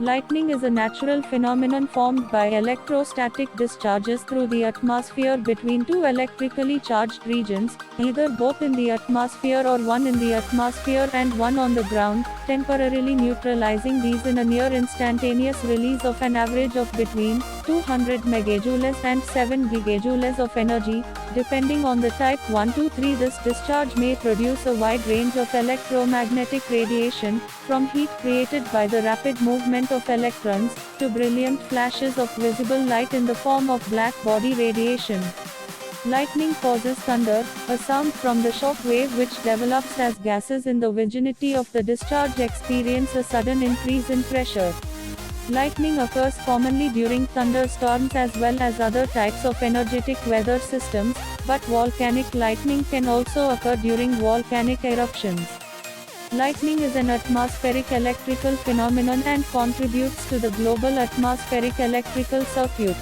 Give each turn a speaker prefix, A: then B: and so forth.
A: Lightning is a natural phenomenon formed by electrostatic discharges through the atmosphere between two electrically charged regions, either both in the atmosphere or one in the atmosphere and one on the ground, temporarily neutralizing these in a near instantaneous release of an average of between 200 megajoules and 7 gigajoules of energy, depending on the type 1 to 3. This discharge may produce a wide range of electromagnetic radiation, from heat created by the rapid movement of electrons, to brilliant flashes of visible light in the form of black body radiation. Lightning causes thunder, a sound from the shock wave which develops as gases in the vicinity of the discharge experience a sudden increase in pressure. Lightning occurs commonly during thunderstorms as well as other types of energetic weather systems, but volcanic lightning can also occur during volcanic eruptions. Lightning is an atmospheric electrical phenomenon and contributes to the global atmospheric electrical circuit.